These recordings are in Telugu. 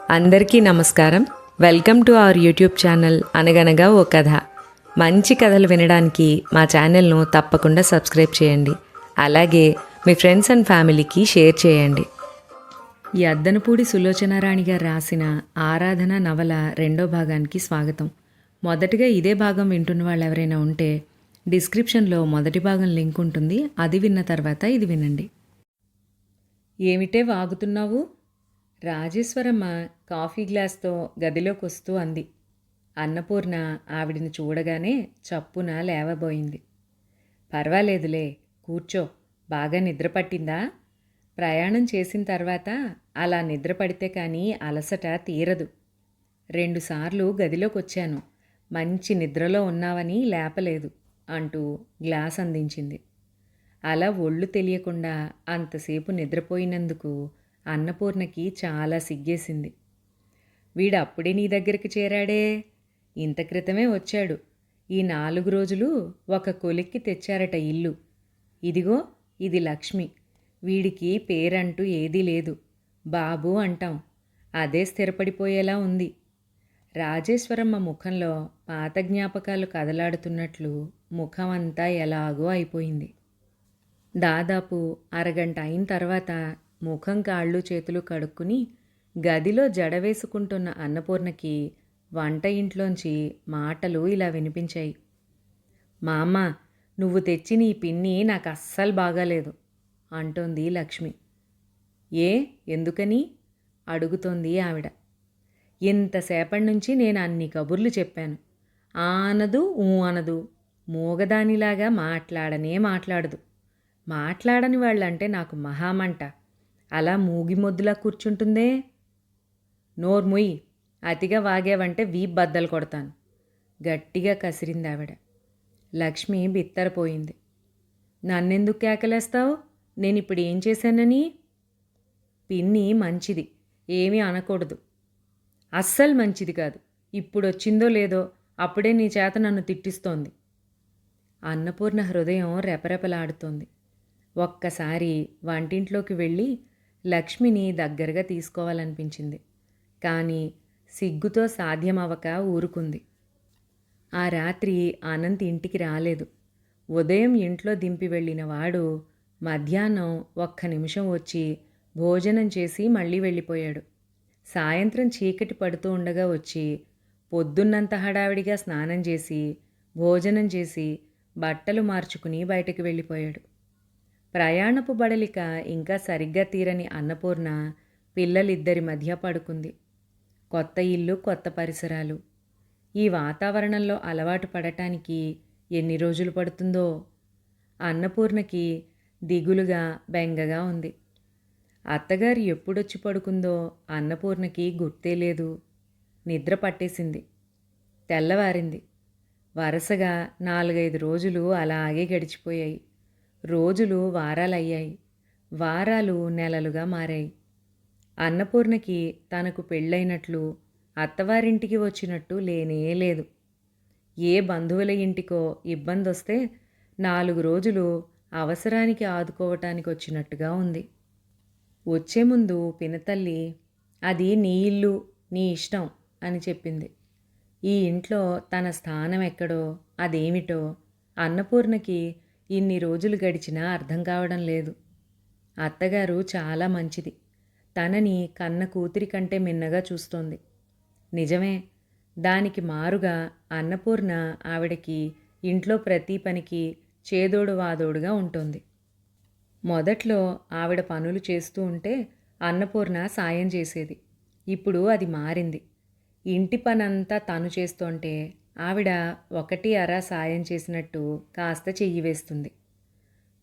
అందరికీ నమస్కారం. Welcome to our YouTube channel అనగనగా ఓ కథ. మంచి కథలు వినడానికి మా ఛానల్ను తప్పకుండా సబ్స్క్రైబ్ చేయండి. అలాగే మీ ఫ్రెండ్స్ అండ్ ఫ్యామిలీకి షేర్ చేయండి. ఈ అద్దనపూడి సులోచనారాణి గారు రాసిన ఆరాధన నవల 2వ భాగానికి స్వాగతం. మొదటిగా ఇదే భాగం వింటున్న వాళ్ళు ఎవరైనా ఉంటే డిస్క్రిప్షన్లో మొదటి భాగం లింక్ ఉంటుంది. అది విన్న తర్వాత ఇది వినండి. ఏమిటే వాగుతున్నావు? రాజేశ్వరమ్మ కాఫీ గ్లాస్తో గదిలోకి వస్తూ అంది. అన్నపూర్ణ ఆవిడిని చూడగానే చప్పున లేవబోయింది. పర్వాలేదులే, కూర్చో. బాగా నిద్ర పట్టిందా? ప్రయాణం చేసిన తర్వాత అలా నిద్ర పడితే కానీ అలసట తీరదు. 2 సార్లు గదిలోకి వచ్చాను. మంచి నిద్రలో ఉన్నావని లేపలేదు అంటూ గ్లాస్ అందించింది. అలా ఒళ్ళు తెలియకుండా అంతసేపు నిద్రపోయినందుకు అన్నపూర్ణకి చాలా సిగ్గేసింది. వీడు అప్పుడే నీ దగ్గరికి చేరాడే. ఇంత క్రితమే వచ్చాడు. ఈ 4 రోజులు ఒక కొలిక్కి తెచ్చారట ఇల్లు. ఇదిగో ఇది లక్ష్మి. వీడికి పేరంటూ ఏదీ లేదు. బాబు అంటాం. అదే స్థిరపడిపోయేలా ఉంది. రాజేశ్వరమ్మ ముఖంలో పాత జ్ఞాపకాలు కదలాడుతున్నట్లు ముఖం అంతా ఎలాగో అయిపోయింది. దాదాపు అరగంట అయిన తర్వాత ముఖం కాళ్ళు చేతులు కడుక్కుని గదిలో జడ వేసుకుంటున్న అన్నపూర్ణకి వంట ఇంట్లోంచి మాటలు ఇలా వినిపించాయి. మా అమ్మ, నువ్వు తెచ్చిన ఈ పిన్ని నాకు అస్సలు బాగాలేదు అంటోంది లక్ష్మి. ఏ, ఎందుకని అడుగుతోంది ఆవిడ. ఇంతసేపటి నుంచి నేను అన్ని కబుర్లు చెప్పాను. అనదు, అనదు. మూగదానిలాగా మాట్లాడదు. మాట్లాడని వాళ్ళంటే నాకు మహామంట. అలా మూగిమొద్దులా కూర్చుంటుందే. నోర్ముయ్, అతిగా వాగావంటే వీప్ బద్దలు కొడతాను గట్టిగా కసిరింది ఆవిడ. లక్ష్మి బిత్తరపోయింది. నన్నెందుకు కేకలేస్తావు? నేనిప్పుడు ఏం చేశానని? పిన్ని మంచిది, ఏమీ అనకూడదు. అస్సలు మంచిది కాదు. ఇప్పుడు వచ్చిందో లేదో అప్పుడే నీ చేత నన్ను తిట్టిస్తోంది. అన్నపూర్ణ హృదయం రెపరెపలాడుతోంది. ఒక్కసారి వంటింట్లోకి వెళ్ళి లక్ష్మిని దగ్గరగా తీసుకోవాలనిపించింది. కానీ సిగ్గుతో సాధ్యమవక ఊరుకుంది. ఆ రాత్రి అనంత్ ఇంటికి రాలేదు. ఉదయం ఇంట్లో దింపి వెళ్ళిన వాడు మధ్యాహ్నం 1 నిమిషం వచ్చి భోజనం చేసి మళ్ళీ వెళ్ళిపోయాడు. సాయంత్రం చీకటి పడుతూ ఉండగా వచ్చి పొద్దున్నంత హడావిడిగా స్నానం చేసి భోజనం చేసి బట్టలు మార్చుకుని బయటకు వెళ్ళిపోయాడు. ప్రయాణపు బడలిక ఇంకా సరిగ్గా తీరని అన్నపూర్ణ పిల్లలిద్దరి మధ్య పడుకుంది. కొత్త ఇల్లు, కొత్త పరిసరాలు. ఈ వాతావరణంలో అలవాటు పడటానికి ఎన్ని రోజులు పడుతుందో? అన్నపూర్ణకి దిగులుగా బెంగగా ఉంది. అత్తగారు ఎప్పుడొచ్చి పడుకుందో అన్నపూర్ణకి గుర్తే లేదు. నిద్ర పట్టేసింది. తెల్లవారింది. వరుసగా 4-5 రోజులు అలాగే గడిచిపోయాయి. రోజులు వారాలయ్యాయి. వారాలు నెలలుగా మారాయి. అన్నపూర్ణకి తనకు పెళ్ళైనట్లు, అత్తవారింటికి వచ్చినట్టు లేనే లేదు. ఏ బంధువుల ఇంటికో ఇబ్బందొస్తే 4 రోజులు అవసరానికి ఆదుకోవటానికి వచ్చినట్టుగా ఉంది. వచ్చే ముందు పినతల్లి, అది నీ ఇల్లు, నీ ఇష్టం అని చెప్పింది. ఈ ఇంట్లో తన స్థానం ఎక్కడో, అదేమిటో అన్నపూర్ణకి ఇన్ని రోజులు గడిచినా అర్థం కావడం లేదు. అత్తగారు చాలా మంచిది. తనని కన్న కూతురి కంటే మిన్నగా చూస్తోంది. నిజమే. దానికి మారుగా అన్నపూర్ణ ఆవిడకి ఇంట్లో ప్రతి పనికి చేదోడు వాదోడుగా ఉంటుంది. మొదట్లో ఆవిడ పనులు చేస్తూ ఉంటే అన్నపూర్ణ సాయం చేసేది. ఇప్పుడు అది మారింది. ఇంటి పనంతా తను చేస్తుంటే ఆవిడ 1 సాయం చేసినట్టు కాస్త చెయ్యి వేస్తుంది.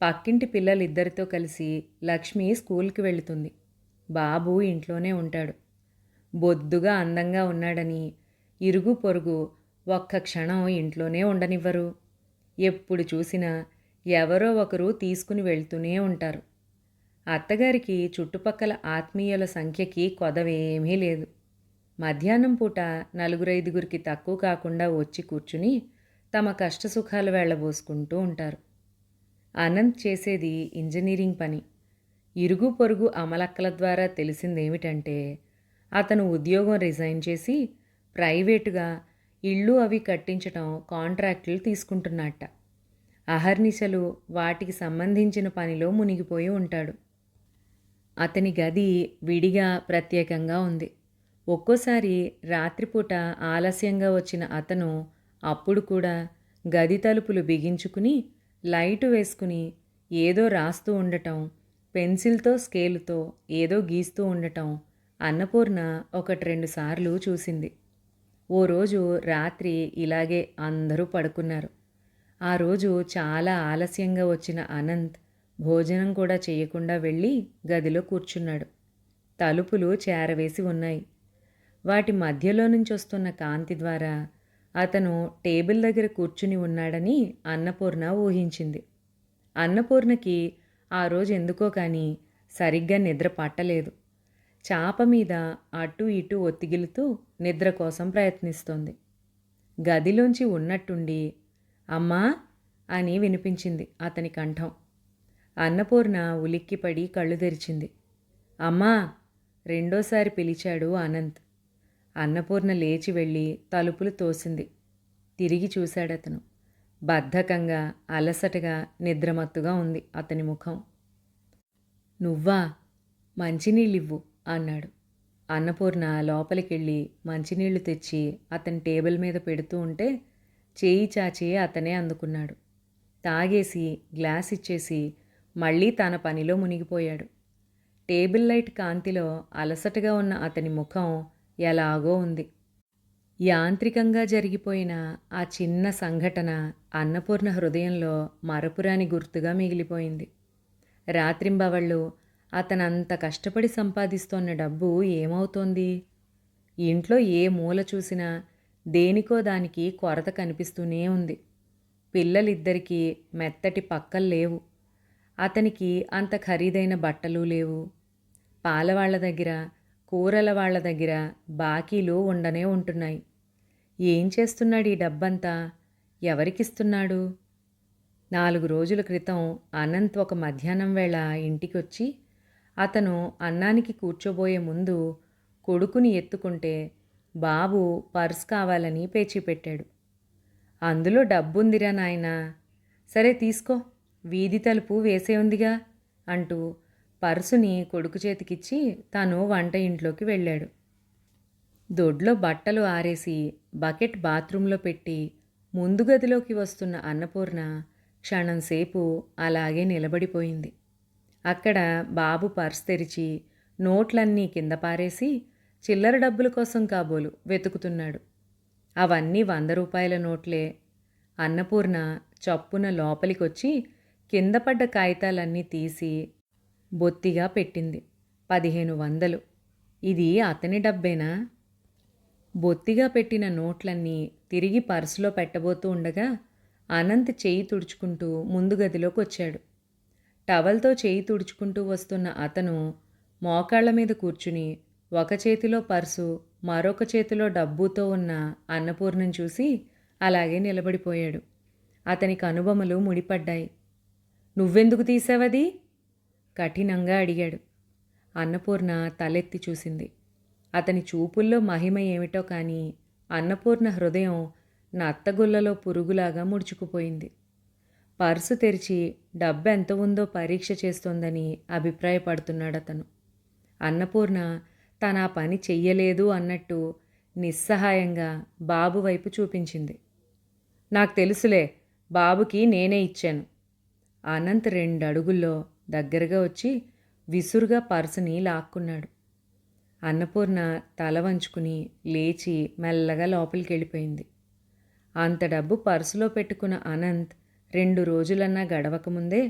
పక్కింటి పిల్లలిద్దరితో కలిసి లక్ష్మి స్కూల్కి వెళుతుంది. బాబు ఇంట్లోనే ఉంటాడు. బొద్దుగా అందంగా ఉన్నాడని ఇరుగు పొరుగు ఒక్క క్షణం ఇంట్లోనే ఉండనివ్వరు. ఎప్పుడు చూసినా ఎవరో ఒకరు తీసుకుని వెళ్తూనే ఉంటారు. అత్తగారికి చుట్టుపక్కల ఆత్మీయుల సంఖ్యకి కొదవేమీ లేదు. మధ్యాహ్నం పూట 4-5 తక్కువ కాకుండా వచ్చి కూర్చుని తమ కష్టసుఖాలు వెళ్ళబోసుకుంటూ ఉంటారు. అనంత్ చేసేది ఇంజనీరింగ్ పని. ఇరుగు పొరుగు అమలక్కల ద్వారా తెలిసిందేమిటంటే అతను ఉద్యోగం రిజైన్ చేసి ప్రైవేటుగా ఇళ్ళు అవి కట్టించటం కాంట్రాక్టులు తీసుకుంటున్నట్ట. అహర్నిశలు వాటికి సంబంధించిన పనిలో మునిగిపోయి ఉంటాడు. అతని గది విడిగా ప్రత్యేకంగా ఉంది. ఒక్కోసారి రాత్రిపూట ఆలస్యంగా వచ్చిన అతను అప్పుడు కూడా గది తలుపులు బిగించుకుని లైటు వేసుకుని ఏదో రాస్తూ ఉండటం, పెన్సిల్తో స్కేలుతో ఏదో గీస్తూ ఉండటం అన్నపూర్ణ 1-2 సార్లు చూసింది. ఓ రోజు రాత్రి ఇలాగే అందరూ పడుకున్నారు. ఆ రోజు చాలా ఆలస్యంగా వచ్చిన అనంత్ భోజనం కూడా చేయకుండా వెళ్ళి గదిలో కూర్చున్నాడు. తలుపులు చేరవేసి ఉన్నాయి. వాటి మధ్యలో నుంచి వస్తున్న కాంతి ద్వారా అతను టేబుల్ దగ్గర కూర్చుని ఉన్నాడని అన్నపూర్ణ ఊహించింది. అన్నపూర్ణకి ఆ రోజు ఎందుకో కానీ సరిగ్గా నిద్ర పట్టలేదు. చాప మీద అటు ఇటు ఒత్తిగిలుతూ నిద్ర కోసం ప్రయత్నిస్తోంది. గదిలోంచి ఉన్నట్టుండి అమ్మా అని వినిపించింది అతని కంఠం. అన్నపూర్ణ ఉలిక్కిపడి కళ్ళు తెరిచింది. అమ్మా రెండోసారి పిలిచాడు అనంత్. అన్నపూర్ణ లేచి వెళ్ళి తలుపులు తోసింది. తిరిగి చూశాడతను. బద్ధకంగా అలసటగా నిద్రమత్తుగా ఉంది అతని ముఖం. నువ్వా? మంచినీళ్ళివ్వు అన్నాడు. అన్నపూర్ణ లోపలికెళ్ళి మంచినీళ్లు తెచ్చి అతని టేబుల్ మీద పెడుతూ ఉంటే చేయి చాచి అతనే అందుకున్నాడు. తాగేసి గ్లాస్ ఇచ్చేసి మళ్ళీ తన పనిలో మునిగిపోయాడు. టేబుల్ లైట్ కాంతిలో అలసటగా ఉన్న అతని ముఖం ఎలాగో ఉంది. యాంత్రికంగా జరిగిపోయిన ఆ చిన్న సంఘటన అన్నపూర్ణ హృదయంలో మరపురాని గుర్తుగా మిగిలిపోయింది. రాత్రింబవళ్ళు అతనంత కష్టపడి సంపాదిస్తోన్న డబ్బు ఏమవుతోంది? ఇంట్లో ఏ మూల చూసినా దేనికో దానికి కొరత కనిపిస్తూనే ఉంది. పిల్లలిద్దరికీ మెత్తటి పక్కలు లేవు. అతనికి అంత ఖరీదైన బట్టలు లేవు. పాలవాళ్ల దగ్గర, కూరల వాళ్ల దగ్గర బాకీలు ఉండనే ఉంటున్నాయి. ఏం చేస్తున్నాడు ఈ డబ్బంతా? ఎవరికిస్తున్నాడు? 4 రోజుల క్రితం అనంత్ ఒక మధ్యాహ్నం వేళ ఇంటికొచ్చి అతను అన్నానికి కూర్చోబోయే ముందు కొడుకుని ఎత్తుకుంటే బాబు పర్స్ కావాలని పేచీపెట్టాడు. అందులో డబ్బుందిరా నాయనా, సరే తీసుకో, వీధి తలుపు వేసే ఉందిగా అంటూ పర్సుని కొడుకు చేతికిచ్చి తాను వంట ఇంట్లోకి వెళ్ళాడు. దొడ్లో బట్టలు ఆరేసి బకెట్ బాత్రూంలో పెట్టి ముందు గదిలోకి వస్తున్న అన్నపూర్ణ క్షణంసేపు అలాగే నిలబడిపోయింది. అక్కడ బాబు పర్స్ తెరిచి నోట్లన్నీ కింద పారేసి చిల్లర డబ్బుల కోసం కాబోలు వెతుకుతున్నాడు. అవన్నీ 100 రూపాయల నోట్లే. అన్నపూర్ణ చప్పున లోపలికొచ్చి కింద పడ్డ కాగితాలన్నీ తీసి బొత్తిగా పెట్టింది. 1500. ఇది అతని డబ్బేనా? బొత్తిగా పెట్టిన నోట్లన్నీ తిరిగి పర్సులో పెట్టబోతూ ఉండగా అనంత్ చేయి తుడుచుకుంటూ ముందు గదిలోకి వచ్చాడు. టవల్తో చేయి తుడుచుకుంటూ వస్తున్న అతను మోకాళ్ల మీద కూర్చుని ఒక చేతిలో పర్సు మరొక చేతిలో డబ్బుతో ఉన్న అన్నపూర్ణను చూసి అలాగే నిలబడిపోయాడు. అతని కనుబొమలు ముడిపడ్డాయి. నువ్వెందుకు తీసావది? కఠినంగా అడిగాడు. అన్నపూర్ణ తలెత్తి చూసింది. అతని చూపుల్లో మహిమ ఏమిటో కానీ అన్నపూర్ణ హృదయం నత్తగుల్లలో పురుగులాగా ముడుచుకుపోయింది. పర్సు తెరిచి డబ్బెంత ఉందో పరీక్ష చేస్తోందని అభిప్రాయపడుతున్నాడతను. అన్నపూర్ణ తన ఆ పని చెయ్యలేదు అన్నట్టు నిస్సహాయంగా బాబు వైపు చూపించింది. నాకు తెలుసులే, బాబుకి నేనే ఇచ్చాను. అనంత్ 2 అడుగుల్లో దగ్గరగా వచ్చి విసురుగా పర్సుని లాక్కున్నాడు. అన్నపూర్ణ తల వంచుకుని లేచి మెల్లగా లోపలికి వెళ్ళిపోయింది. అంత డబ్బు పర్సులో పెట్టుకున్న అనంత్ 2 రోజులన్నా గడవకముందే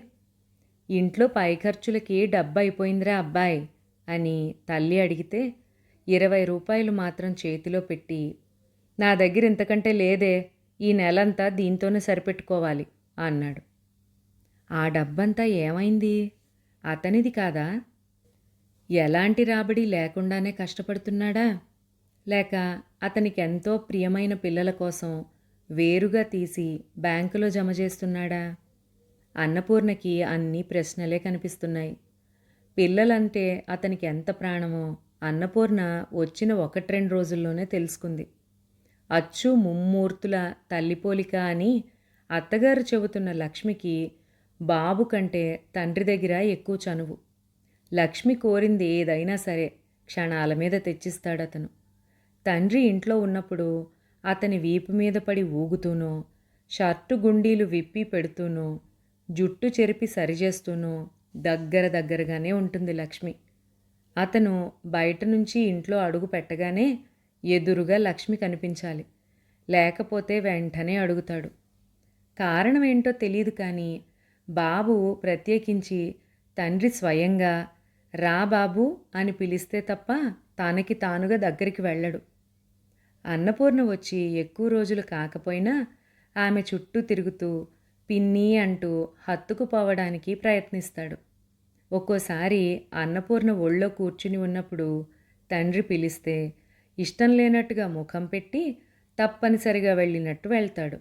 ఇంట్లో పై ఖర్చులకి డబ్బు అయిపోయిందిరా అబ్బాయి అని తల్లి అడిగితే 20 రూపాయలు మాత్రం చేతిలో పెట్టి, నా దగ్గర ఇంతకంటే లేదే, ఈ నెలంతా దీంతోనే సరిపెట్టుకోవాలి అన్నాడు. ఆ డబ్బంతా ఏమైంది? అతనిది కాదా? ఎలాంటి రాబడి లేకుండానే కష్టపడుతున్నాడా? లేక అతనికి ఎంతో ప్రియమైన పిల్లల కోసం వేరుగా తీసి బ్యాంకులో జమ చేస్తున్నాడా? అన్నపూర్ణకి అన్ని ప్రశ్నలే కనిపిస్తున్నాయి. పిల్లలంటే అతనికి ఎంత ప్రాణమో అన్నపూర్ణ వచ్చిన 1-2 రోజుల్లోనే తెలుసుకుంది. అచ్చు ముమ్మూర్తుల తల్లిపోలిక అని అత్తగారు చెబుతున్న లక్ష్మికి బాబు కంటే తండ్రి దగ్గర ఎక్కువ చనువు. లక్ష్మి కోరింది ఏదైనా సరే క్షణాల మీద తెచ్చిస్తాడతను. తండ్రి ఇంట్లో ఉన్నప్పుడు అతని వీపు మీద పడి ఊగుతూనో, షర్టు గుండీలు విప్పి పెడుతూనో, జుట్టు చెరిపి సరిచేస్తూనో దగ్గరగానే ఉంటుంది లక్ష్మి. అతను బయట నుంచి ఇంట్లో అడుగు పెట్టగానే ఎదురుగా లక్ష్మి కనిపించాలి. లేకపోతే వెంటనే అడుగుతాడు. కారణం ఏంటో తెలియదు కానీ బాబు ప్రత్యేకించి తండ్రి స్వయంగా రా బాబు అని పిలిస్తే తప్ప తనకి తానుగా దగ్గరికి వెళ్ళడు. అన్నపూర్ణ వచ్చి ఎక్కువ రోజులు కాకపోయినా ఆమె చుట్టూ తిరుగుతూ పిన్ని అంటూ హత్తుకుపోవడానికి ప్రయత్నిస్తాడు. ఒక్కోసారి అన్నపూర్ణ ఒళ్ళో కూర్చుని ఉన్నప్పుడు తండ్రి పిలిస్తే ఇష్టం లేనట్టుగా ముఖం పెట్టి తప్పనిసరిగా వెళ్ళినట్టు వెళ్తాడు.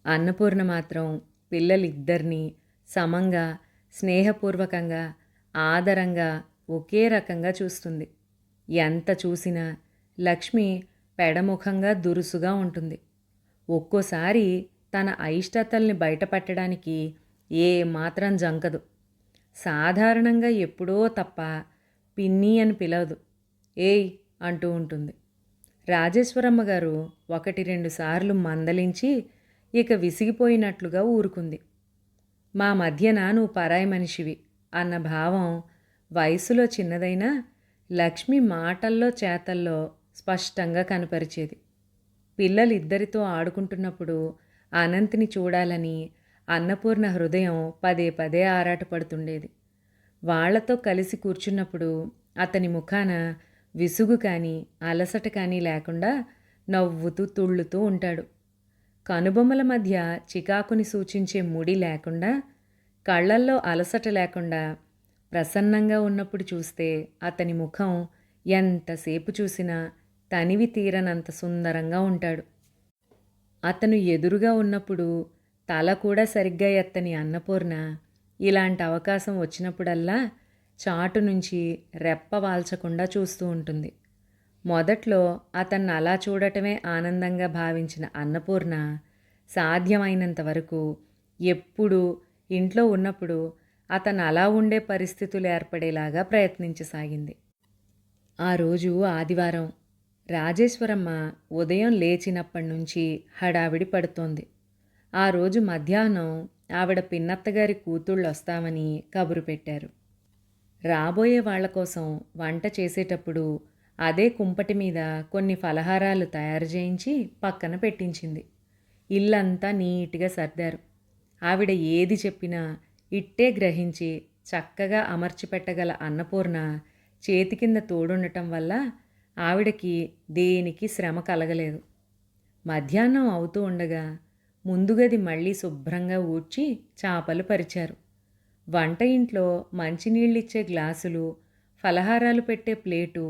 అన్నపూర్ణ మాత్రం పిల్లలిద్దరినీ సమంగా, స్నేహపూర్వకంగా, ఆదరంగా ఒకే రకంగా చూస్తుంది. ఎంత చూసినా లక్ష్మి పెడముఖంగా దురుసుగా ఉంటుంది. ఒక్కోసారి తన అయిష్టతల్ని బయటపెట్టడానికి ఏమాత్రం జంకదు. సాధారణంగా ఎప్పుడో తప్ప పిన్ని అని పిలవదు, ఏయ్ అంటూ ఉంటుంది. రాజేశ్వరమ్మ గారు 1-2 సార్లు మందలించి ఇక విసిగిపోయినట్లుగా ఊరుకుంది. మా మధ్యన నువ్వు పరాయి మనిషివి అన్న భావం వయసులో చిన్నదైనా లక్ష్మి మాటల్లో చేతల్లో స్పష్టంగా కనపరిచేది. పిల్లలిద్దరితో ఆడుకుంటున్నప్పుడు అనంతిని చూడాలని అన్నపూర్ణ హృదయం పదే ఆరాటపడుతుండేది. వాళ్లతో కలిసి కూర్చున్నప్పుడు అతని ముఖాన విసుగు కానీ అలసట కానీ లేకుండా నవ్వుతూ తుళ్ళుతూ ఉంటాడు. కనుబొమ్మల మధ్య చికాకుని సూచించే ముడి లేకుండా, కళ్ళల్లో అలసట లేకుండా ప్రసన్నంగా ఉన్నప్పుడు చూస్తే అతని ముఖం ఎంతసేపు చూసినా తనివి తీరనంత సుందరంగా ఉంటాడు. అతను ఎదురుగా ఉన్నప్పుడు తల కూడా సరిగ్గా ఎత్తని అన్నపూర్ణ ఇలాంటి అవకాశం వచ్చినప్పుడల్లా చాటు నుంచి రెప్ప వాల్చకుండా చూస్తూ ఉంటుంది. మొదట్లో అతన్ని అలా చూడటమే ఆనందంగా భావించిన అన్నపూర్ణ సాధ్యమైనంత వరకు ఎప్పుడూ ఇంట్లో ఉన్నప్పుడు అతను అలా ఉండే పరిస్థితులు ఏర్పడేలాగా ప్రయత్నించసాగింది. ఆ రోజు ఆదివారం. రాజేశ్వరమ్మ ఉదయం లేచినప్పటి నుంచి హడావిడి పడుతోంది. ఆ రోజు మధ్యాహ్నం ఆవిడ పిన్నత్తగారి కూతుళ్ళు వస్తామని కబురు పెట్టారు. రాబోయే వాళ్ల కోసం వంట చేసేటప్పుడు అదే కుంపటి మీద కొన్ని ఫలహారాలు తయారు చేయించి పక్కన పెట్టించింది. ఇల్లంతా నీట్గా సర్దారు. ఆవిడ ఏది చెప్పినా ఇట్టే గ్రహించి చక్కగా అమర్చిపెట్టగల అన్నపూర్ణ చేతి కింద తోడుండటం వల్ల ఆవిడకి దేనికి శ్రమ కలగలేదు. మధ్యాహ్నం అవుతూ ఉండగా ముందుగది మళ్ళీ శుభ్రంగా ఊడ్చి చాపలు పరిచారు. వంట ఇంట్లో మంచినీళ్ళిచ్చే గ్లాసులు, ఫలహారాలు పెట్టే ప్లేటు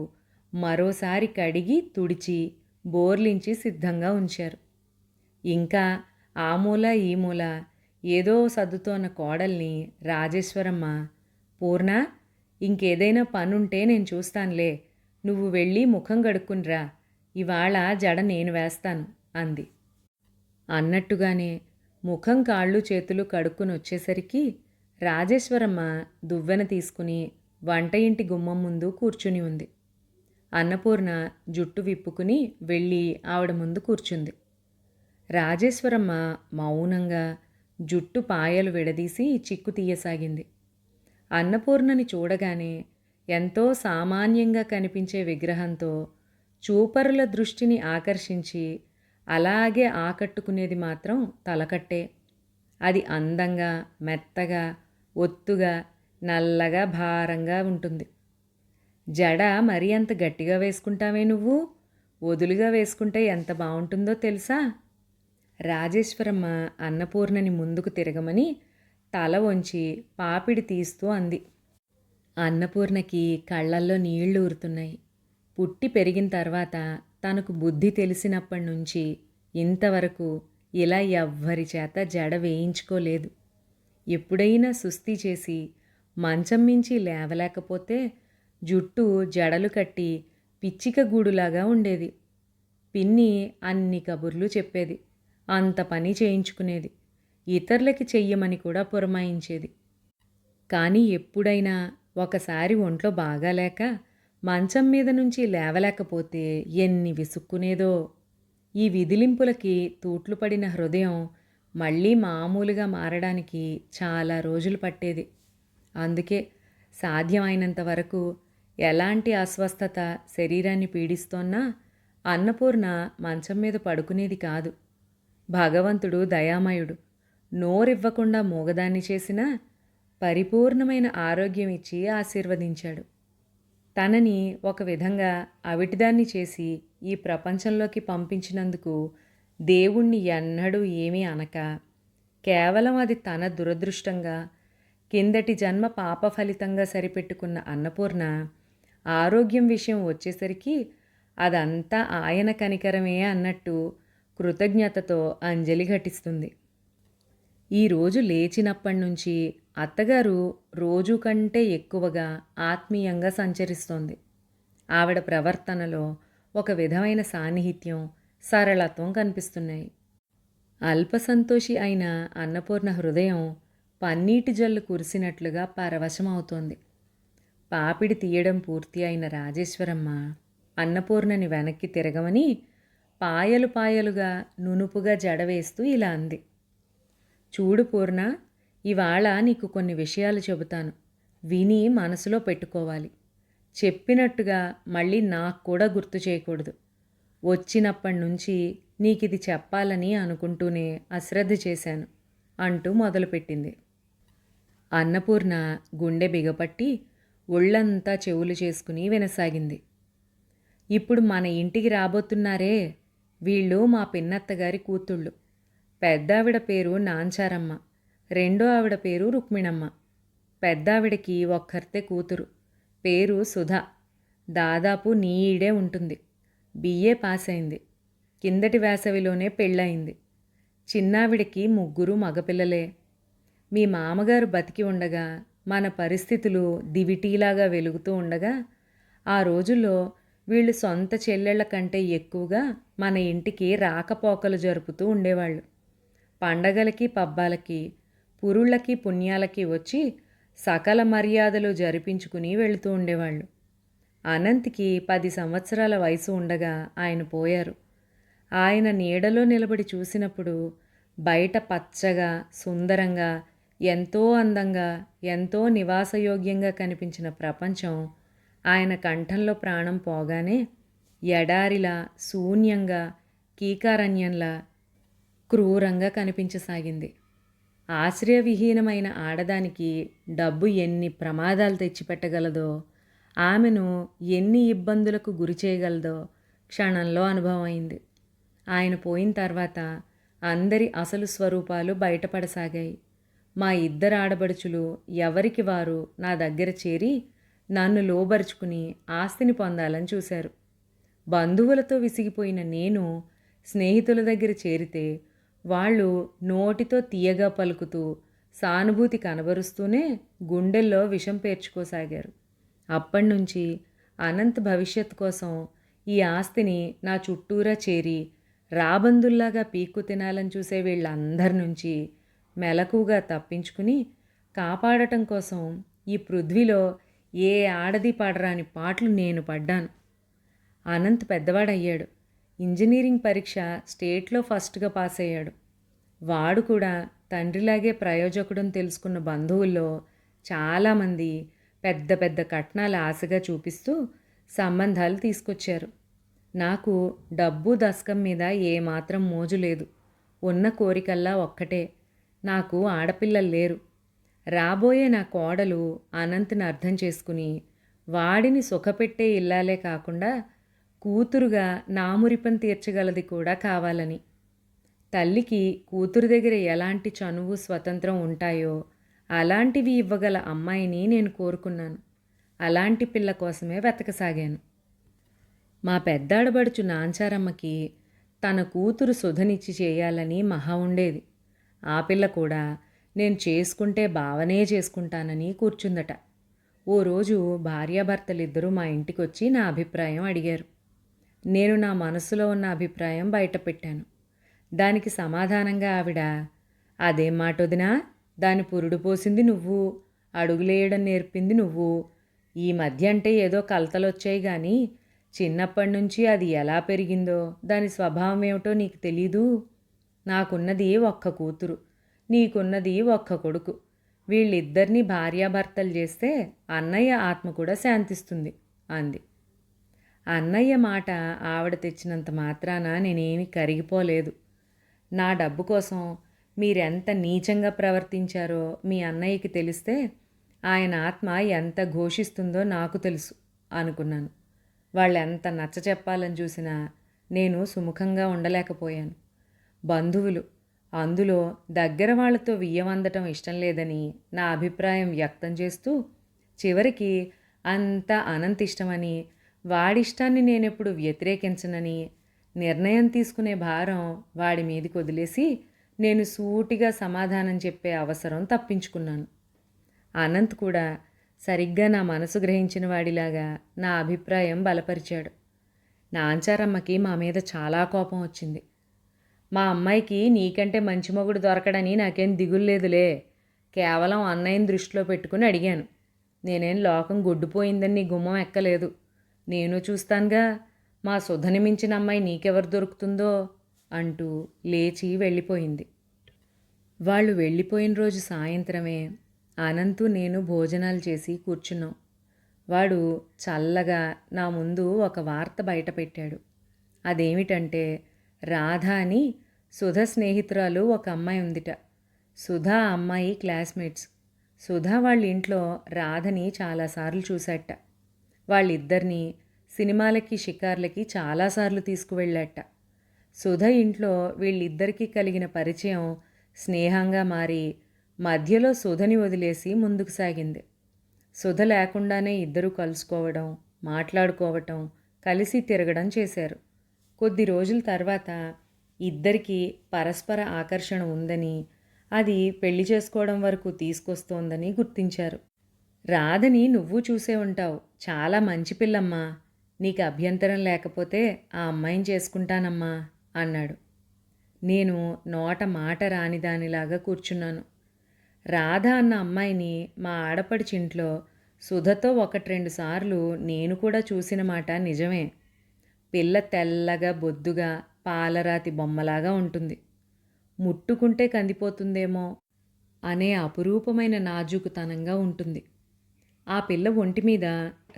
మరోసారి కడిగి తుడిచి బోర్లించి సిద్ధంగా ఉంచారు. ఇంకా ఆ మూల ఈ మూల ఏదో సర్దుతోన్న కోడల్ని రాజేశ్వరమ్మ, పూర్ణ ఇంకేదైనా పనుంటే నేను చూస్తానులే, నువ్వు వెళ్ళి ముఖం కడుక్కునిరా, ఇవాళ జడ నేను వేస్తాను అంది. అన్నట్టుగానే ముఖం కాళ్ళు చేతులు కడుక్కుని వచ్చేసరికి రాజేశ్వరమ్మ దువ్వెన తీసుకుని వంట ఇంటి గుమ్మం ముందు కూర్చుని ఉంది. అన్నపూర్ణ జుట్టు విప్పుకుని వెళ్ళి ఆవిడ ముందు కూర్చుంది. రాజేశ్వరమ్మ మౌనంగా జుట్టు పాయలు విడదీసి చిక్కు తీయసాగింది. అన్నపూర్ణని చూడగానే ఎంతో సామాన్యంగా కనిపించే విగ్రహంతో చూపరుల దృష్టిని ఆకర్షించి అలాగే ఆకట్టుకునేది మాత్రం తలకట్టే. అది అందంగా, మెత్తగా, ఒత్తుగా, నల్లగా, భారంగా ఉంటుంది. జడ మరీ అంత గట్టిగా వేసుకుంటావే నువ్వు, వదులుగా వేసుకుంటే ఎంత బాగుంటుందో తెలుసా? రాజేశ్వరమ్మ అన్నపూర్ణని ముందుకు తిరగమని తల వంచి పాపిడి తీస్తూ అంది. అన్నపూర్ణకి కళ్ళల్లో నీళ్లు ఊరుతున్నాయి. పుట్టి పెరిగిన తర్వాత తనకు బుద్ధి తెలిసినప్పటి నుంచి ఇంతవరకు ఇలా ఎవ్వరి చేత జడ వేయించుకోలేదు. ఎప్పుడైనా సుస్థి చేసి మంచం మించి లేవలేకపోతే జుట్టు జడలు కట్టి పిచ్చిక గూడులాగా ఉండేది. పిన్ని అన్ని కబుర్లు చెప్పేది. అంత పని చేయించుకునేది. ఇతరులకి చెయ్యమని కూడా పురమాయించేది. కానీ ఎప్పుడైనా ఒకసారి ఒంట్లో బాగాలేక మంచం మీద నుంచి లేవలేకపోతే ఎన్ని విసుక్కునేదో. ఈ విదిలింపులకి తూట్లు పడిన హృదయం మళ్ళీ మామూలుగా మారడానికి చాలా రోజులు పట్టేది. అందుకే సాధ్యమైనంత వరకు ఎలాంటి అస్వస్థత శరీరాన్ని పీడిస్తోన్నా అన్నపూర్ణ మంచం మీద పడుకునేది కాదు. భగవంతుడు దయామయుడు. నోరివ్వకుండా మూగదాన్ని చేసినా పరిపూర్ణమైన ఆరోగ్యం ఇచ్చి ఆశీర్వదించాడు. తనని ఒక విధంగా అవిటిదాన్ని చేసి ఈ ప్రపంచంలోకి పంపించినందుకు దేవుణ్ణి ఎన్నడూ ఏమీ అనక, కేవలం అది తన దురదృష్టంగా కిందటి జన్మ పాప ఫలితంగా సరిపెట్టుకున్న అన్నపూర్ణ ఆరోగ్యం విషయం వచ్చేసరికి అదంతా ఆయన కనికరమే అన్నట్టు కృతజ్ఞతతో అంజలి ఘటిస్తుంది. ఈరోజు లేచినప్పటి నుంచి అత్తగారు రోజు కంటే ఎక్కువగా ఆత్మీయంగా సంచరిస్తోంది. ఆవిడ ప్రవర్తనలో ఒక విధమైన సాన్నిహిత్యం, సరళత్వం కనిపిస్తున్నాయి. అల్పసంతోషి అయిన అన్నపూర్ణ హృదయం పన్నీటి జల్లు కురిసినట్లుగా పరవశమవుతోంది. పాపిడి తీయడం పూర్తి అయిన రాజేశ్వరమ్మ అన్నపూర్ణని వెనక్కి తిరగమని పాయలు పాయలుగా నునుపుగా జడవేస్తూ ఇలా అంది. చూడు పూర్ణ, ఇవాళ నీకు కొన్ని విషయాలు చెబుతాను. విని మనసులో పెట్టుకోవాలి. చెప్పినట్టుగా మళ్ళీ నాకు కూడా గుర్తు చేయకూడదు. వచ్చినప్పటి నుంచి నీకిది చెప్పాలని అనుకుంటూనే అశ్రద్ధ చేశాను అంటూ మొదలుపెట్టింది. అన్నపూర్ణ గుండె బిగపట్టి ఒళ్ళంతా చెవులు చేసుకుని వినసాగింది. ఇప్పుడు మన ఇంటికి రాబోతున్నారే, వీళ్ళు మా పిన్నత్తగారి కూతుళ్ళు. పెద్దావిడ పేరు నాంచారమ్మ, రెండో ఆవిడ పేరు రుక్మిణమ్మ. పెద్దావిడకి ఒక్కర్తే కూతురు, పేరు సుధా. దాదాపు నీ ఈడే ఉంటుంది. బిఏ పాస్ అయింది. కిందటి వేసవిలోనే పెళ్ళయింది. చిన్నావిడికి 3 మగపిల్లలే. మీ మామగారు బతికి ఉండగా మన పరిస్థితులు దివిటీలాగా వెలుగుతూ ఉండగా ఆ రోజుల్లో వీళ్ళు సొంత చెల్లెళ్ల కంటే ఎక్కువగా మన ఇంటికి రాకపోకలు జరుపుతూ ఉండేవాళ్ళు. పండగలకి పబ్బాలకి పురుళ్ళకి పుణ్యాలకి వచ్చి సకల మర్యాదలు జరిపించుకుని వెళుతూ ఉండేవాళ్ళు. అనంత్కి 10 సంవత్సరాల వయసు ఉండగా ఆయన పోయారు. ఆయన నీడలో నిలబడి చూసినప్పుడు బయట పచ్చగా సుందరంగా ఎంతో అందంగా ఎంతో నివాసయోగ్యంగా కనిపించిన ప్రపంచం ఆయన కంఠంలో ప్రాణం పోగానే ఎడారిలా శూన్యంగా కీకారణ్యంలా క్రూరంగా కనిపించసాగింది. ఆశ్రయవిహీనమైన ఆడదానికి డబ్బు ఎన్ని ప్రమాదాలు తెచ్చిపెట్టగలదో, ఆమెను ఎన్ని ఇబ్బందులకు గురి చేయగలదో క్షణంలో అనుభవం అయింది. ఆయన పోయిన తర్వాత అందరి అసలు స్వరూపాలు బయటపడసాగాయి. మా 2 ఆడబడుచులు ఎవరికి వారు నా దగ్గర చేరి నన్ను లోబరుచుకుని ఆస్తిని పొందాలని చూశారు. బంధువులతో విసిగిపోయిన నేను స్నేహితుల దగ్గర చేరితే వాళ్ళు నోటితో తీయగా పలుకుతూ సానుభూతి కనబరుస్తూనే గుండెల్లో విషం పేర్చుకోసాగారు. అప్పటినుంచి అనంత్ భవిష్యత్ కోసం ఈ ఆస్తిని నా చుట్టూరా చేరి రాబందుల్లాగా పీక్కు తినాలని చూసే వీళ్ళందరి నుంచి మెలకుగా తప్పించుకుని కాపాడటం కోసం ఈ పృథ్వీలో ఏ ఆడది పడరాని పాటలు నేను పడ్డాను. అనంత్ పెద్దవాడయ్యాడు. ఇంజనీరింగ్ పరీక్ష స్టేట్లో ఫస్ట్గా పాస్ అయ్యాడు. వాడు కూడా తండ్రిలాగే ప్రయోజకుడని తెలుసుకున్న బంధువుల్లో చాలామంది పెద్ద పెద్ద కట్నాలు ఆశగా చూపిస్తూ సంబంధాలు తీసుకొచ్చారు. నాకు డబ్బు దశకం మీద ఏమాత్రం మోజు లేదు. ఉన్న కోరికల్లా ఒక్కటే, నాకు ఆడపిల్లలు లేరు. రాబోయే నా కోడలు అనంత్ని అర్థం చేసుకుని వాడిని సుఖపెట్టే ఇల్లాలే కాకుండా కూతురుగా నామురిపని తీర్చగలది కూడా కావాలని. తల్లికి కూతురు దగ్గర ఎలాంటి చనువు స్వతంత్రం ఉంటాయో అలాంటివి ఇవ్వగల అమ్మాయిని నేను కోరుకున్నాను. అలాంటి పిల్ల కోసమే వెతకసాగాను. మా పెద్దాడబడుచు నాంచారమ్మకి తన కూతురు సుధనిచ్చి చేయాలని మహా ఉండేది. ఆ పిల్ల కూడా నేను చేసుకుంటే బావనే చేసుకుంటానని కూర్చుందట. ఓ రోజు భార్యాభర్తలిద్దరూ మా ఇంటికొచ్చి నా అభిప్రాయం అడిగారు. నేను నా మనసులో ఉన్న అభిప్రాయం బయటపెట్టాను. దానికి సమాధానంగా ఆవిడ, "అదేం మాటొదినా, దాని పురుడు పోసింది నువ్వు, అడుగులేయడం నేర్పింది నువ్వు. ఈ మధ్య అంటే ఏదో కలతలొచ్చాయి గాని చిన్నప్పటి నుంచి అది ఎలా పెరిగిందో, దాని స్వభావం ఏమిటో నీకు తెలీదూ? నాకున్నది ఒక్క కూతురు, నీకున్నది ఒక్క కొడుకు. వీళ్ళిద్దరినీ భార్యాభర్తలు చేస్తే అన్నయ్య ఆత్మ కూడా శాంతిస్తుంది" అంది. అన్నయ్య మాట ఆవిడ తెచ్చినంత మాత్రాన నేనేమీ కరిగిపోలేదు. నా డబ్బు కోసం మీరెంత నీచంగా ప్రవర్తించారో మీ అన్నయ్యకి తెలిస్తే ఆయన ఆత్మ ఎంత ఘోషిస్తుందో నాకు తెలుసు అనుకున్నాను. వాళ్ళెంత నచ్చ చెప్పాలని చూసినా నేను సుముఖంగా ఉండలేకపోయాను. బంధువులు, అందులో దగ్గర వాళ్ళతో వియ్యమందటం ఇష్టం లేదని నా అభిప్రాయం వ్యక్తం చేస్తూ చివరికి అంతా అనంత్ ఇష్టమని, వాడిష్టాన్ని నేనెప్పుడు వ్యతిరేకించనని నిర్ణయం తీసుకునే భారం వాడి మీదకి వదిలేసి నేను సూటిగా సమాధానం చెప్పే అవసరం తప్పించుకున్నాను. అనంత్ కూడా సరిగ్గా నా మనసు గ్రహించిన వాడిలాగా నా అభిప్రాయం బలపరిచాడు. నాంచారమ్మకి మా మీద చాలా కోపం వచ్చింది. "మా అమ్మాయికి నీకంటే మంచి మొగుడు దొరకడని నాకేం దిగుల్లేదులే. కేవలం అన్నయ్యని దృష్టిలో పెట్టుకుని అడిగాను. నేనేం లోకం గొడ్డుపోయిందని నీ గుమ్మం ఎక్కలేదు. నేను చూస్తానుగా, మా సుధని మించిన అమ్మాయి నీకెవరు దొరుకుతుందో" అంటూ లేచి వెళ్ళిపోయింది. వాళ్ళు వెళ్ళిపోయిన రోజు సాయంత్రమే అనంతు నేను భోజనాలు చేసి కూర్చున్నాం. వాడు చల్లగా నా ముందు ఒక వార్త బయటపెట్టాడు. అదేమిటంటే, రాధ అని సుధ స్నేహితురాలు ఒక అమ్మాయి ఉందిట. సుధ అమ్మాయి క్లాస్మేట్స్. సుధ వాళ్ళ ఇంట్లో రాధని చాలాసార్లు చూశాట. వాళ్ళిద్దరినీ సినిమాలకి షికార్లకి చాలాసార్లు తీసుకువెళ్ళాట. సుధ ఇంట్లో వీళ్ళిద్దరికీ కలిగిన పరిచయం స్నేహంగా మారి మధ్యలో సుధని వదిలేసి ముందుకు సాగింది. సుధ లేకుండానే ఇద్దరూ కలుసుకోవడం, మాట్లాడుకోవటం, కలిసి తిరగడం చేశారు. కొద్ది రోజుల తర్వాత ఇద్దరికీ పరస్పర ఆకర్షణ ఉందని, అది పెళ్లి చేసుకోవడం వరకు తీసుకొస్తోందని గుర్తించారు. "రాధని నువ్వు చూసే ఉంటావు. చాలా మంచి పిల్లమ్మా. నీకు అభ్యంతరం లేకపోతే ఆ అమ్మాయిని చేసుకుంటానమ్మా" అన్నాడు. నేను నోట మాట రాని దానిలాగా కూర్చున్నాను. రాధ అన్న అమ్మాయిని మా ఆడపడిచింట్లో సుధతో 1-2 సార్లు నేను కూడా చూసిన మాట నిజమే. పిల్ల తెల్లగా బొద్దుగా పాలరాతి బొమ్మలాగా ఉంటుంది. ముట్టుకుంటే కందిపోతుందేమో అనే అపురూపమైన నాజూకుతనంగా ఉంటుంది. ఆ పిల్ల ఒంటి మీద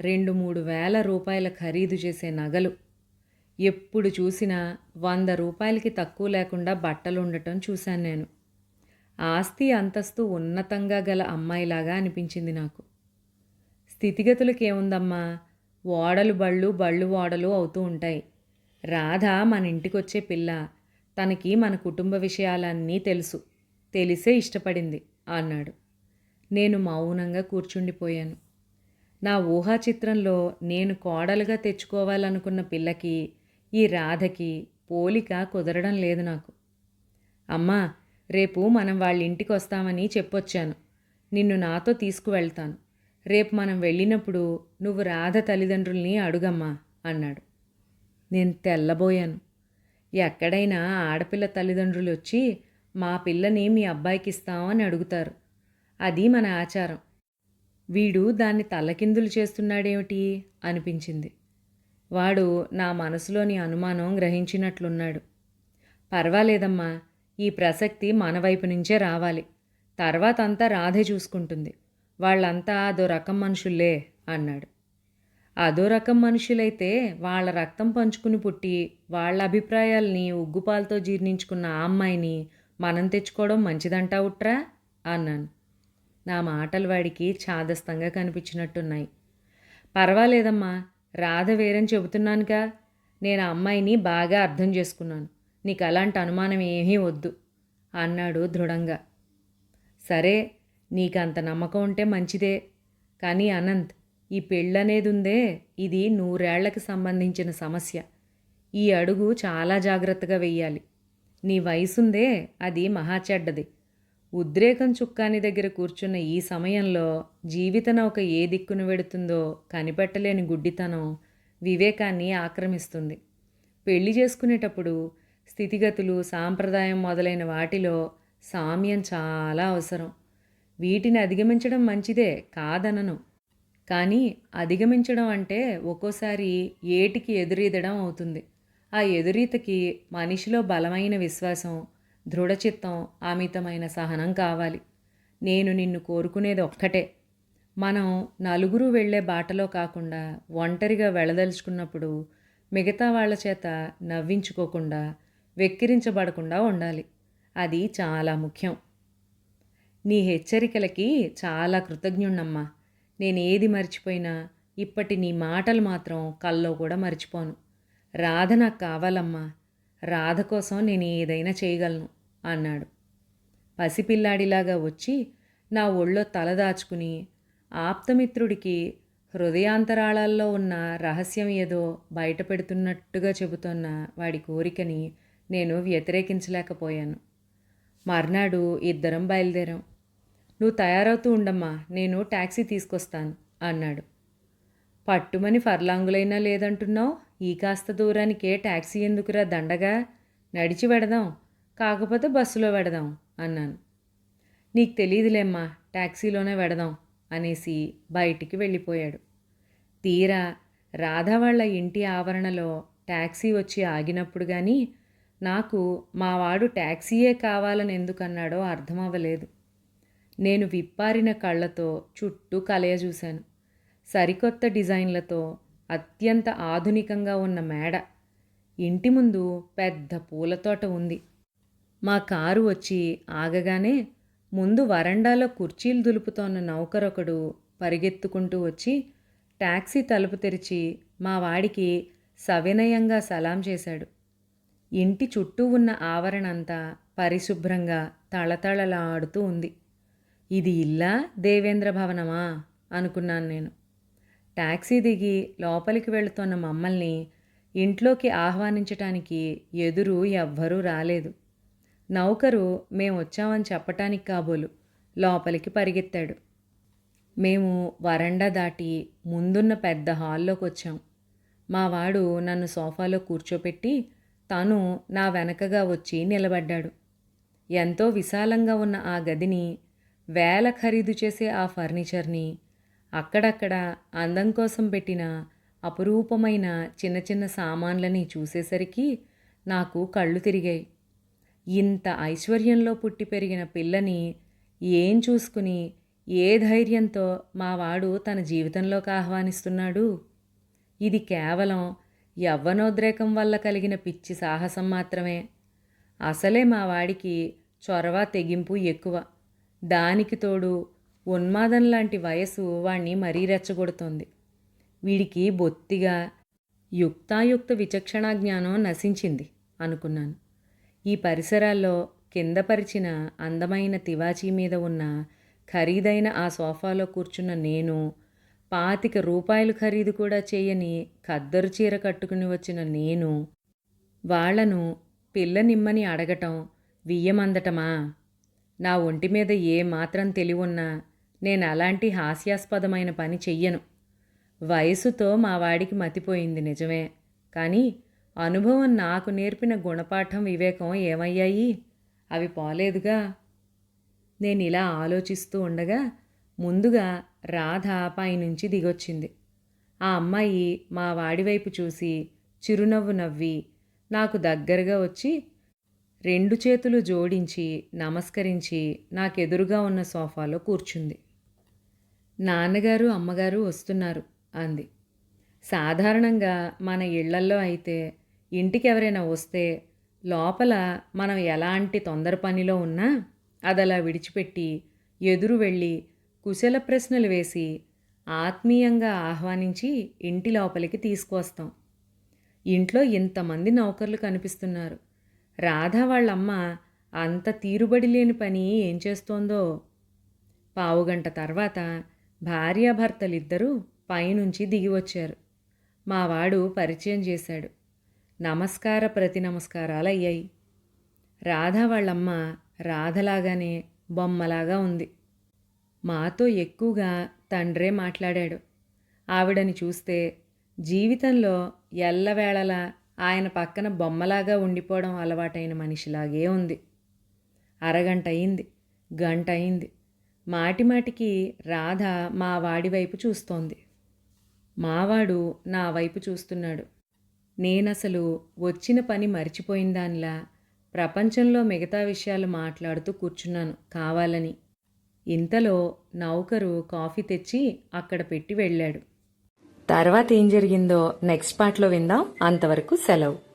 2-3 వేల రూపాయల ఖరీదు చేసే నగలు. ఎప్పుడు చూసినా 100 రూపాయలకి తక్కువ లేకుండా బట్టలుండటం చూశాను నేను. ఆస్తి అంతస్తు ఉన్నతంగా గల అమ్మాయిలాగా అనిపించింది నాకు. స్థితిగతులకేముందమ్మా, ఓడలు బళ్ళు, బళ్ళు ఓడలు అవుతూ ఉంటాయి. రాధ మన ఇంటికొచ్చే పిల్ల. తనకి మన కుటుంబ విషయాలన్నీ తెలుసు. తెలిసే ఇష్టపడింది అన్నాడు. నేను మౌనంగా కూర్చుండిపోయాను. నా ఊహా చిత్రంలో నేను కోడలుగా తెచ్చుకోవాలనుకున్న పిల్లకి, ఈ రాధకి పోలిక కుదరడం లేదు నాకు. "అమ్మా, రేపు మనం వాళ్ళ ఇంటికి వస్తామని చెప్పొచ్చాను. నిన్ను నాతో తీసుకువెళ్తాను. రేపు మనం వెళ్ళినప్పుడు నువ్వు రాధ తల్లిదండ్రుల్ని అడుగమ్మా" అన్నాడు. నేను తెల్లబోయాను. ఎక్కడైనా ఆడపిల్ల తల్లిదండ్రులు వచ్చి "మా పిల్లని మీ అబ్బాయికి ఇస్తాం" అని అడుగుతారు. అది మన ఆచారం. వీడు దాన్ని తల్లకిందులు చేస్తున్నాడేమిటి అనిపించింది. వాడు నా మనసులోని అనుమానం గ్రహించినట్లున్నాడు. "పర్వాలేదమ్మా, ఈ ప్రసక్తి మన వైపు నుంచే రావాలి. తర్వాత అంతా రాధే చూసుకుంటుంది. వాళ్ళంతా అదో రకం మనుషుల్లే" అన్నాడు. అదో రకం మనుషులైతే వాళ్ళ రక్తం పంచుకుని పుట్టి వాళ్ళ అభిప్రాయాల్ని ఉగ్గుపాలతో జీర్ణించుకున్న ఆ అమ్మాయిని మనం తెచ్చుకోవడం మంచిదంటావుట్రా అన్నాను. నా మాటలు వాడికి ఛాదస్తంగా కనిపించినట్టున్నాయి. "పర్వాలేదమ్మా, రాధ వేరని చెబుతున్నానుగా. నేను ఆ అమ్మాయిని బాగా అర్థం చేసుకున్నాను. నీకు అలాంటి అనుమానం ఏమీ వద్దు" అన్నాడు దృఢంగా. "సరే, నీకంత నమ్మకం ఉంటే మంచిదే. కానీ అనంత్, ఈ పెళ్ళనేది ఉందే, ఇది 100 ఏళ్లకి సంబంధించిన సమస్య. ఈ అడుగు చాలా జాగ్రత్తగా వెయ్యాలి. నీ వయసుందే, అది మహా చెడ్డది. ఉద్రేకం చుక్కాని దగ్గర కూర్చున్న ఈ సమయంలో జీవిత నౌక ఏ దిక్కున వెడుతుందో కనిపెట్టలేని గుడ్డితనం వివేకాన్ని ఆక్రమిస్తుంది. పెళ్లి చేసుకునేటప్పుడు స్థితిగతులు, సాంప్రదాయం మొదలైన వాటిలో సామ్యం చాలా అవసరం. వీటిని అధిగమించడం మంచిదే, కాదనను. కానీ అధిగమించడం అంటే ఒక్కోసారి ఏటికి ఎదురీదడం అవుతుంది. ఆ ఎదురీతకి మనిషిలో బలమైన విశ్వాసం, దృఢచిత్తం, అమితమైన సహనం కావాలి. నేను నిన్ను కోరుకునేది ఒక్కటే. మనం నలుగురు వెళ్ళే బాటలో కాకుండా ఒంటరిగా వెళ్ళదలుచుకున్నప్పుడు మిగతా వాళ్ళ చేత నవ్వించుకోకుండా, వెక్కిరించబడకుండా ఉండాలి. అది చాలా ముఖ్యం. నీ హెచ్చరికలకి చాలా కృతజ్ఞుణ్ణమ్మా. నేనేది మర్చిపోయినా ఇప్పటి నీ మాటలు మాత్రం కల్లో కూడా మర్చిపోను. రాధ నాకు కావాలమ్మా. రాధ కోసం నేను ఏదైనా చేయగలను అన్నాడు. పసిపిల్లాడిలాగా వచ్చి నా ఒళ్ళో తల దాచుకుని ఆప్తమిత్రుడికి హృదయాంతరాళాల్లో ఉన్న రహస్యం ఏదో బయట పెడుతున్నట్టుగా చెబుతోన్న వాడి కోరికని నేను వ్యతిరేకించలేకపోయాను. మర్నాడు ఇద్దరం బయలుదేరాం. నువ్వు తయారవుతూ ఉండమ్మా, నేను టాక్సీ తీసుకొస్తాను అన్నాడు. పట్టుమని ఫర్లాంగులైనా లేదంటున్నావు. ఈ కాస్త దూరానికే టాక్సీ ఎందుకురా దండగా? నడిచి వెడదాం, కాకపోతే బస్సులో వెడదాం అన్నాను. నీకు తెలియదులేమ్మా, టాక్సీలోనే వెడదాం అనేసి బయటికి వెళ్ళిపోయాడు. తీరా రాధ వాళ్ళ ఇంటి ఆవరణలో టాక్సీ వచ్చి ఆగినప్పుడు కానీ నాకు మావాడు టాక్సీయే కావాలని ఎందుకన్నాడో అర్థమవ్వలేదు. నేను విప్పారిన కళ్ళతో చుట్టూ కలయజూశాను. సరికొత్త డిజైన్లతో అత్యంత ఆధునికంగా ఉన్న మేడ, ఇంటి ముందు పెద్ద పూలతోట ఉంది. మా కారు వచ్చి ఆగగానే ముందు వరండాలో కుర్చీలు దులుపుతోన్న నౌకరొకడు పరిగెత్తుకుంటూ వచ్చి టాక్సీ తలుపు తెరిచి మా వాడికి సవినయంగా సలాం చేశాడు. ఇంటి చుట్టూ ఉన్న ఆవరణంతా పరిశుభ్రంగా తళతళలాడుతూ ఉంది. ఇది ఇల్లా, దేవేంద్ర భవనమా అనుకున్నాను నేను. టాక్సీ దిగి లోపలికి వెళుతున్న మమ్మల్ని ఇంట్లోకి ఆహ్వానించటానికి ఎదురు ఎవ్వరూ రాలేదు. నౌకరు మేము వచ్చామని చెప్పటానికి కాబోలు లోపలికి పరిగెత్తాడు. మేము వరండా దాటి ముందున్న పెద్ద హాల్లోకి వచ్చాం. మావాడు నన్ను సోఫాలో కూర్చోపెట్టి తను నా వెనకగా వచ్చి నిలబడ్డాడు. ఎంతో విశాలంగా ఉన్న ఆ గదిని, వేల ఖరీదు చేసే ఆ ఫర్నిచర్ని, అక్కడక్కడ అందం కోసం పెట్టిన అపురూపమైన చిన్న చిన్న సామాన్లని చూసేసరికి నాకు కళ్ళు తిరిగాయి. ఇంత ఐశ్వర్యంలో పుట్టి పెరిగిన పిల్లని ఏం చూసుకుని, ఏ ధైర్యంతో మావాడు తన జీవితంలోకి ఆహ్వానిస్తున్నాడు? ఇది కేవలం యవ్వనోద్రేకం వల్ల కలిగిన పిచ్చి సాహసం మాత్రమే. అసలే మా వాడికి చొరవ, తెగింపు ఎక్కువ. దానికి తోడు ఉన్మాదం లాంటి వయసు వాణ్ణి మరీ రెచ్చగొడుతోంది. వీడికి బొత్తిగా యుక్తాయుక్త విచక్షణా జ్ఞానం నశించింది అనుకున్నాను. ఈ పరిసరాల్లో కింద పరిచిన అందమైన తివాచీ మీద ఉన్న ఖరీదైన ఆ సోఫాలో కూర్చున్న నేను, ₹25 ఖరీదు కూడా చేయని ఖద్దరు చీర కట్టుకుని వచ్చిన నేను, వాళ్లను పిల్లనిమ్మని అడగటం వియ్యమందటమా? నా ఒంటి మీద ఏ మాత్రం తెలివున్నా నేను అలాంటి హాస్యాస్పదమైన పని చెయ్యను. వయసుతో మా వాడికి మతిపోయింది నిజమే, కానీ అనుభవం నాకు నేర్పిన గుణపాఠం, వివేకం ఏమయ్యాయి? అవి పోలేదుగా. నేనిలా ఆలోచిస్తూ ఉండగా ముందుగా రాధ పైనుంచి దిగొచ్చింది. ఆ అమ్మాయి మా వాడివైపు చూసి చిరునవ్వు నవ్వి నాకు దగ్గరగా వచ్చి 2 చేతులు జోడించి నమస్కరించి నాకెదురుగా ఉన్న సోఫాలో కూర్చుంది. నాన్నగారు, అమ్మగారు వస్తున్నారు అంది. సాధారణంగా మన ఇళ్లల్లో అయితే ఇంటికి ఎవరైనా వస్తే లోపల మనం ఎలాంటి తొందర పనిలో ఉన్నా అదలా విడిచిపెట్టి ఎదురు వెళ్ళి కుశల ప్రశ్నలు వేసి ఆత్మీయంగా ఆహ్వానించి ఇంటి లోపలికి తీసుకువస్తాం. ఇంట్లో ఇంతమంది నౌకర్లు కనిపిస్తున్నారు. రాధ వాళ్ళమ్మ అంత తీరుబడి లేని పని ఏం చేస్తోందో. పావుగంట తర్వాత భార్యాభర్తలిద్దరూ పైనుంచి దిగివచ్చారు. మావాడు పరిచయం చేశాడు. నమస్కార ప్రతి నమస్కారాలు అయ్యాయి. రాధ వాళ్ళమ్మ రాధలాగానే బొమ్మలాగా ఉంది. మాతో ఎక్కువగా తండ్రే మాట్లాడాడు. ఆవిడని చూస్తే జీవితంలో ఎల్లవేళలా ఆయన పక్కన బొమ్మలాగా ఉండిపోవడం అలవాటైన మనిషిలాగే ఉంది. అరగంట అయింది, గంట అయింది. మాటిమాటికి రాధ మా వాడి వైపు చూస్తోంది. మావాడు నా వైపు చూస్తున్నాడు. నేనసలు వచ్చిన పని మర్చిపోయిన దానిలా ప్రపంచంలో మిగతా విషయాలు మాట్లాడుతూ కూర్చున్నాను కావాలని. ఇంతలో నౌకరు కాఫీ తెచ్చి అక్కడ పెట్టి వెళ్ళాడు. తర్వాత ఏం జరిగిందో నెక్స్ట్ పార్ట్లో విందాం. అంతవరకు సెలవు.